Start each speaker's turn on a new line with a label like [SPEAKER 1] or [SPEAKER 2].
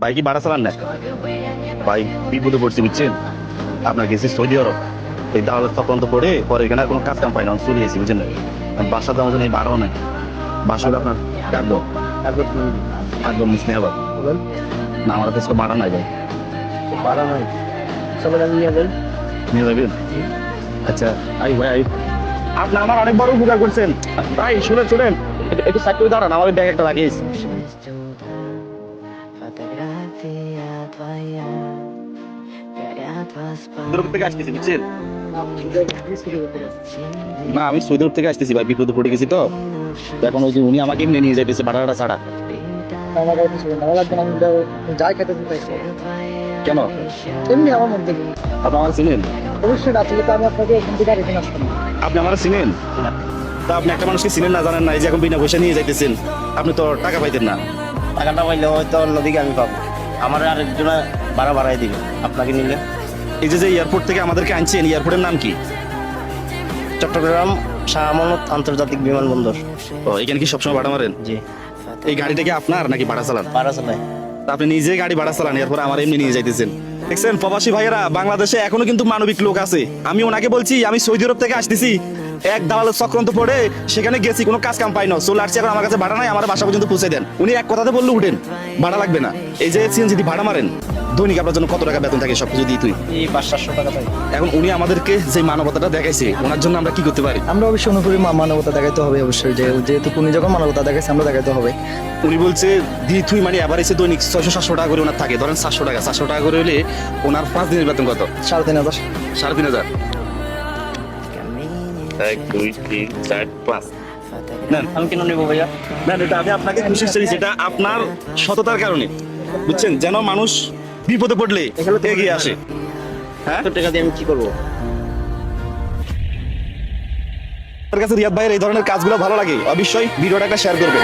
[SPEAKER 1] ভাই কি ভাড়া চালান না? ভাই বিপদে পড়ছি বুঝছেন, আপনার গেছি সৌদি আরব। এই দালালের তদন্ত করে পরে এখানে আর কোনো কাজ কাম পাই না, চলে গেছি বুঝছেন। বাসা দেওয়ার জন্য ভাড়াও নাই। বাসা হলো আপনার কাটবো কাটবো স্নেহাবাদ না, আমার কাছে ভাড়া নাই ভাই।
[SPEAKER 2] ভাড়া নাই, চলো নিয়ে যাই।
[SPEAKER 1] নিয়ে যাবেন? আচ্ছা আই ভাই আই, আপনি আমার অনেক বড় উপকার করছেন ভাই। শুনেন শুনেন, একটু সাইড করে দাঁড়ান, আমাদের ব্যাগ একটা লাগিয়েছ। থেকে আসতেছি বুঝছেন না, আমি সৌদি আরব থেকে আসতেছি ভাই, বিপদে পড়ে গেছি তো। এখন ওই যে উনি আমাকে এমনি নিয়ে যাইতেছে ভাড়াটা ছাড়া।
[SPEAKER 2] আমার কাছে ছিল না, লাগবে না, আমি যাই খেতে চাইছি
[SPEAKER 1] কেন?
[SPEAKER 2] এমনি আমার মধ্যে
[SPEAKER 1] আপনি আমার চিনেন?
[SPEAKER 2] অবশ্যই আসলে তো আমি আপনাকে এখান থেকে রেখে আসতাম।
[SPEAKER 1] আপনি আমার চিনেন? তা আপনি একটা মানুষকে চিনেন না, জানেন না, এই যে এখন বিনা পয়সা নিয়ে যাইতেছেন, আপনি তো টাকা পাইতেন না।
[SPEAKER 3] টাকাটা পাইলে হয়তো অন্যদিকে আমি পাবো, আমার আরেকজনে ভাড়া বাড়াই দিবে আপনাকে নিলে।
[SPEAKER 1] এই যে যে এয়ারপোর্ট থেকে আমাদেরকে আনছেন, এয়ারপোর্টের নাম কি?
[SPEAKER 3] চট্টগ্রাম শাহ আমানত আন্তর্জাতিক বিমানবন্দর।
[SPEAKER 1] ও, এখানে কি সবসময় ভাড়া মারেন?
[SPEAKER 3] জি,
[SPEAKER 1] এই গাড়িটা কি আপনার নাকি ভাড়া চালান?
[SPEAKER 3] ভাড়া চালাই।
[SPEAKER 1] তা আপনি নিজে গাড়ি ভাড়া চালান, এরপর আমার এমনি নিয়ে যাইতেছেন। দেখছেন প্রবাসী ভাইয়েরা, বাংলাদেশে এখনো কিন্তু মানবিক লোক আছে। আমি ওনাকে বলছি আমি সৌদি আরব থেকে আসতেছি, এক দালালের চক্রান্ত পড়ে সেখানে গেছি, কোনো কাজ কাম পাই না, চলে আসছি, এখন আমার কাছে ভাড়া নাই, আমার বাসা পর্যন্ত পৌঁছে দেন। উনি এক কথাতে বললে উঠেন, ভাড়া লাগবে না। এই যে যদি ভাড়া মারেন, দৈনিক আপনার জন্য কত টাকা বেতন থাকে সবকিছু দিয়ে তুই।
[SPEAKER 3] এই 500-700 টাকা থাকে।
[SPEAKER 1] এখন উনি আমাদেরকে যে মানবতাটা দেখাইছে, ওনার জন্য আমরা কি করতে পারি?
[SPEAKER 2] আমরা অবশ্যই অনুকূল মানবতা দেখাইতে হবে, অবশ্যই যেহেতু উনি যখন মানবতা দেখাইছে আমরা দেখাইতে হবে।
[SPEAKER 1] উনি বলছে দিয়ে তুই মানে আবার এসে দৈনিক 600-700 টাকা করে ওনার থাকে, ধরেন 700 টাকা করে হলে ওনার 5 দিনের বেতন কত?
[SPEAKER 2] 3,500।
[SPEAKER 1] 3,500। 1 2 3 4 5 নেন।
[SPEAKER 3] আমি কেন নেবো ভাইয়া?
[SPEAKER 1] না, এটা আমি আপনাকে খুশি চাইছি, এটা আপনার সততার কারণে, বুঝছেন, যেন মানুষ বিপদে পড়লে এগিয়ে আসে। হ্যাঁ,
[SPEAKER 3] এত টাকা দিয়ে আমি কি করবো?
[SPEAKER 1] আপনার কাছে রিয়াদ ভাইয়ের এই ধরনের কাজগুলো ভালো লাগে, অবশ্যই ভিডিওটা একটা শেয়ার করবেন।